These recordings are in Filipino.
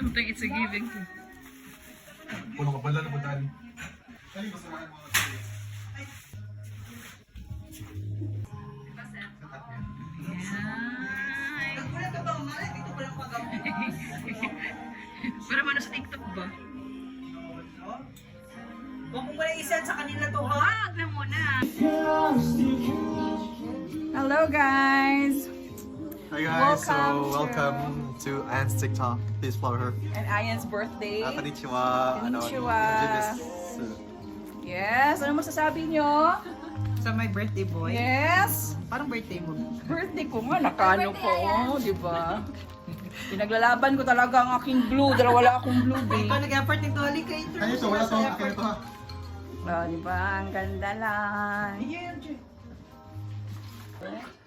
Something it's a giving. Puno ka pala na po tayo. Kali gusto mo mga Pero ano sa TikTok ba? Huwag mo muna isend sa kanila to, ha? Wag na muna. Hello guys! Hi guys, Welcome welcome to Anne's TikTok. Please follow her. And Ayan's birthday. Konnichiwa. Konnichiwa. Jimis. Yes! Ano masasabi nyo? Sa my birthday boy. Yes! Parang birthday mo. Birthday ko nga, nakano po, di ba? Pinaglalaban ko talaga ang aking blue, dahil wala akong blue day. Ikaw nag-effort nito, hali ka intro. Ano ito? Wala to. Akin ito ha. Oh, di ba? Ang ganda lang.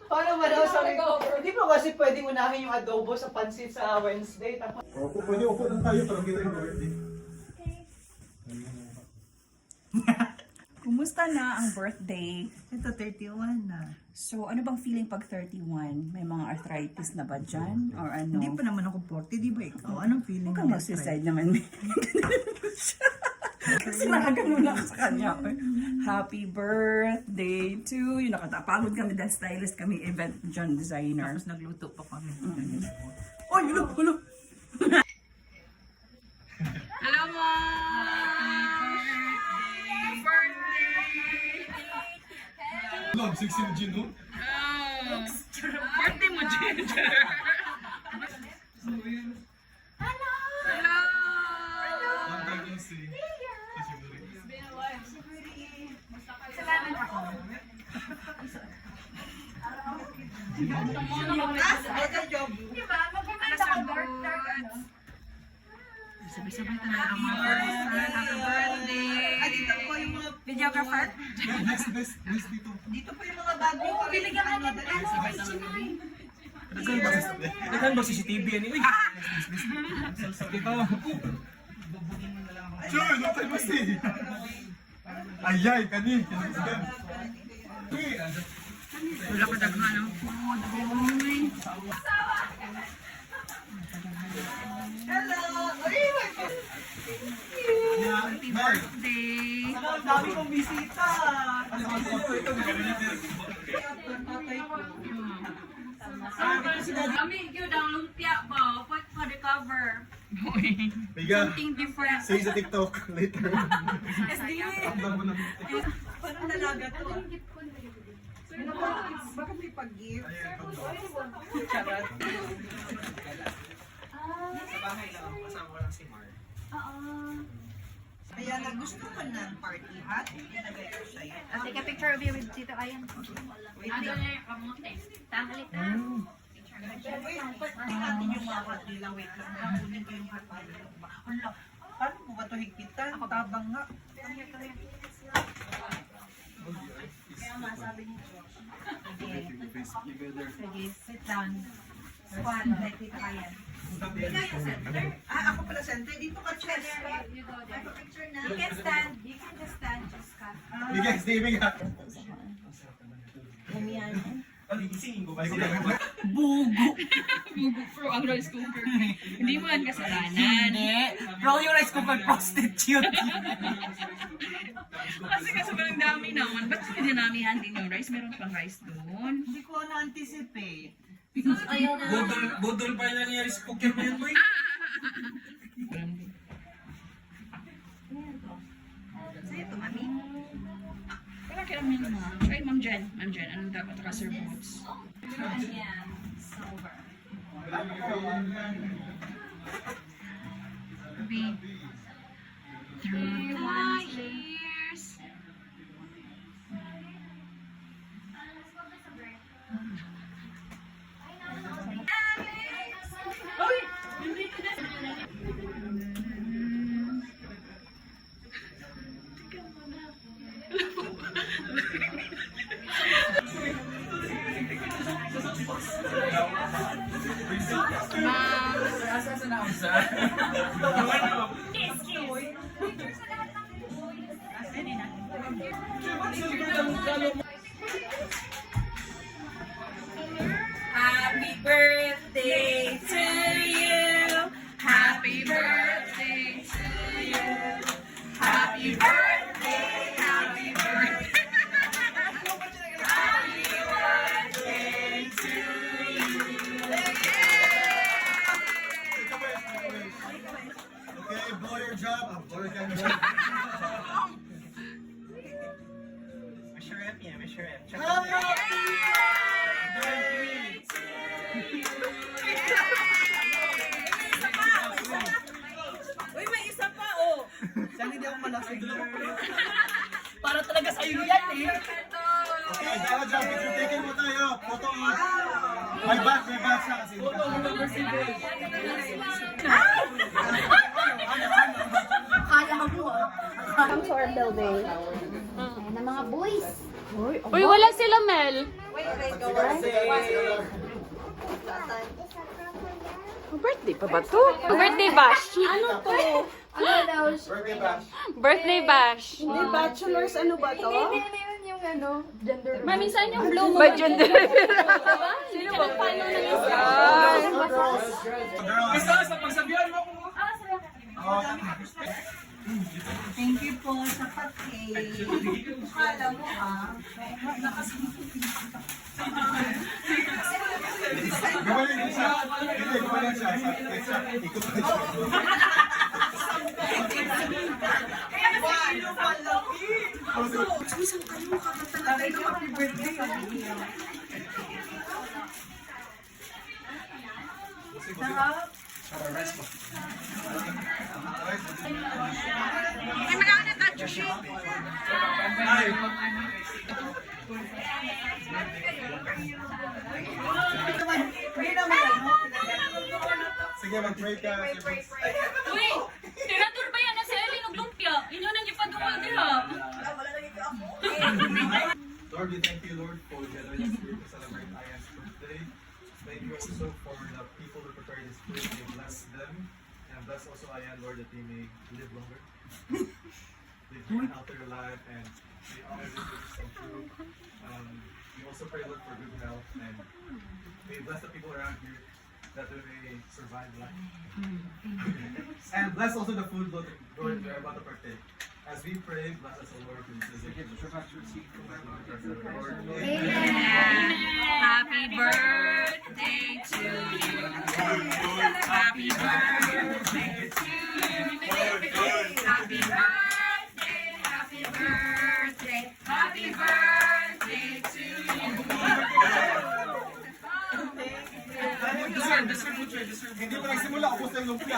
Paano ba daw sabi ko? Di ba kasi pwedeng unahin yung adobo sa pansit sa Wednesday? Tapos Opo, pwede upo lang tayo para kita yung birthday. Kumusta na ang birthday? ito 31 na. So, ano bang feeling pag 31? May mga arthritis na ba dyan? Or ano? Hindi pa naman ako 40, di ba ikaw? Anong feeling Huwag kang mag-suicide naman. Kasi nakaganon lang sa kanya. Happy birthday to you. Nakatapagod kami dahil stylist kami, event dyan, designer. Tapos nagluto pa kami. Oh, hulo. Hello, Mom! Birthday! Love, 16 June, no? Oh! Birthday mo, Ginger! Hello! Long time no see. Sabay-sabay talaga ang mga person. Happy birthday! Ay, dito po yung mga Videographer? Next dito. dito po yung mga bago. Oo, binigyan ka na. Nagkan ba CCTV yan? Uy! Sure, long time no see. Ayay, kani. Uy, Wala ko daghan ng food. Uy! Hello! Happy birthday! Ang dami kong bisita. Kami, yun ang lumpia ba? What for the cover? Biga. Something different. Say sa TikTok later. Paano nalaga to? Bakit may pag-gift? Charot. Sa bahay lang, kasama ko lang si Mar. Kaya nagusto ko ng party hat. Ilagay ko sa'yo. Take a picture of you with Tito Ayan. Wait lang. Tanglit na. Wait, pati natin yung mga hat nila. Wait lang. Kunin ko yung hat nila. Hala, paano mo ba ito higpitan? Tabang nga. Kaya masabi niyo. Sige, sit down. Squad, like Tito Ayan. Ako pala center. Dito ka, chest. You go there. You can stand. You can just stand. Just cut. Biga, stay biga. Ang gigisingin ko ba? Bugo pro ang rice cooker. Hindi mo yan kasalanan. Bro, yung rice cooker prostitute. Kasi sobrang dami naman. Ba't hindi dinamihan din yung rice? Meron pang rice doon. Hindi ko na-anticipate. Budol pa nangyari sa cooker mo yun, boy. Sa'yo to, mami. Wala kaya naman yun mga. Ay, Ma'am Jen. Ma'am Jen, anong dapat ka-serve boots? Ayan. Silver. Be 3 years. Happy birthday to you. Happy birthday. Good job. American job. May shrimp yan, may shrimp. Uy, may isa pa, oh. Saan hindi ako malasig? Para talaga sa'yo yan, eh. Okay, dapat dyan. Picture taken mo tayo. Photo on. May batch na kasi. Come to our building. Ayan na mga boys. Uy, wala sila, Mel. Birthday pa ba to? Birthday bash. Ano to? Ano daw? Birthday bash. Birthday bash. Hindi, bachelors, ano ba to? Hindi yun yung ano, gender. Mami, saan yung blue mo? Ba, gender diba? Sino ba? Paano na yung Basta sa pagsabihan mo kung Thank you po sa pati. Akala mo Gawalin siya. Hindi, gawalin siya. Ikot na siya. Happy birthday. Ay, malaki na tayo, Joshi. Hindi naman ano. Sige, mag-pray ka. Uy, tinatur ba yan na sa Elin og lumpia? Inyo nang ipadungol diha. Lord, we thank you, Lord, for gathering us here to celebrate Ayan's birthday. Thank you also for the people who prepared this food. May bless them. And bless also Ayan, Lord, that they may live longer. They can alter your life and may all their wishes come true. We also pray, Lord, for good health and may bless the people around here that they may survive life. And bless also the food, Lord, we are about to partake. As we pray, bless us, O Lord, in Jesus' name. Happy birthday to you. Happy birthday to you. Happy birthday, happy birthday, happy birthday to you. Hindi pa nagsimula, ubos na yung lumpia.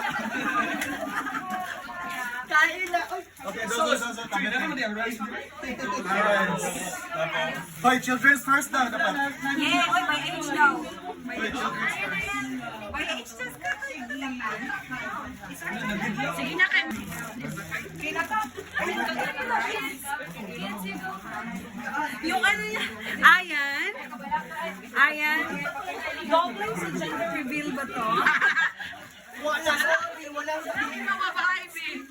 Kain na. Okay, so. Tabi na naman yung rice. Hoy, children's first na dapat. Yeah, oy, by age daw. Hoy, children's first. By age just ka. Sige na kayo. Yung ano niya, Ayan. Ayan. Doble sa gender reveal ba to? Wala, sorry. Wala. Mga bahay, babe.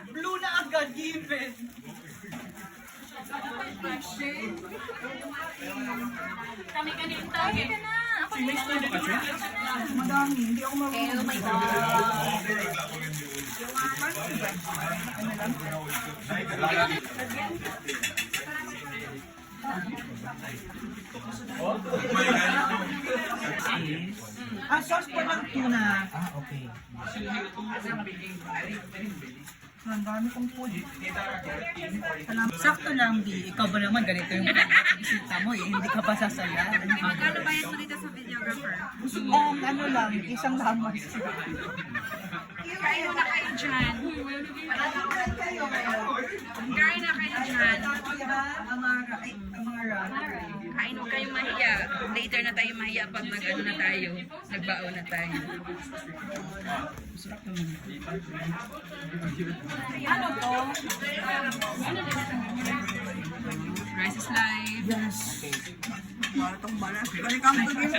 Blue na agad, given. Kami kanina tagi. Madami, hindi ako marunong. Oh my God. Sauce po ng tuna. Okay. Ang dami kong food. Sakto lang, Bi. Ikaw ba naman, ganito yung bisita mo eh. Hindi ka pa sasaya. Magkano bayad mo dito sa videographer? Ano lang, isang lamas. Kain muna kayo dyan. Kain na kayo dyan. Amara. Kain mo kayong mahiya. Later na tayo mahiya pag nag-ano na tayo. Nagbao na tayo. Ano to? Rice is live. Balatong balat. Balikan mo din.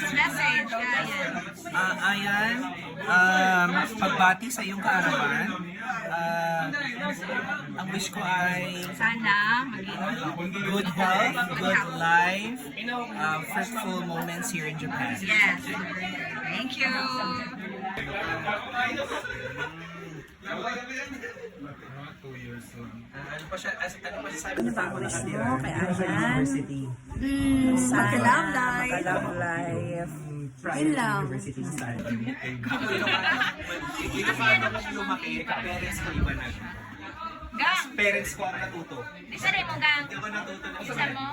Message, Ayan. Ayan, pagbati sa iyong kaarawan. Ang wish ko ay Sana maging good health, good life, fruitful moments here in Japan. yes. Thank you. Mga 2 years old. pa siya, ano pa siya sabi Ano niya ba sa ang ako wish mo nakatira? kay Ayan? University. Sana Magka-love life. magka-love life. Prior Yun to lang. university study. Ako yung paano ko lumaki, parents ko iba na. Gang! Parents ko ang natuto. Isa rin mo, gang. Hindi ako natuto ng Isa mo?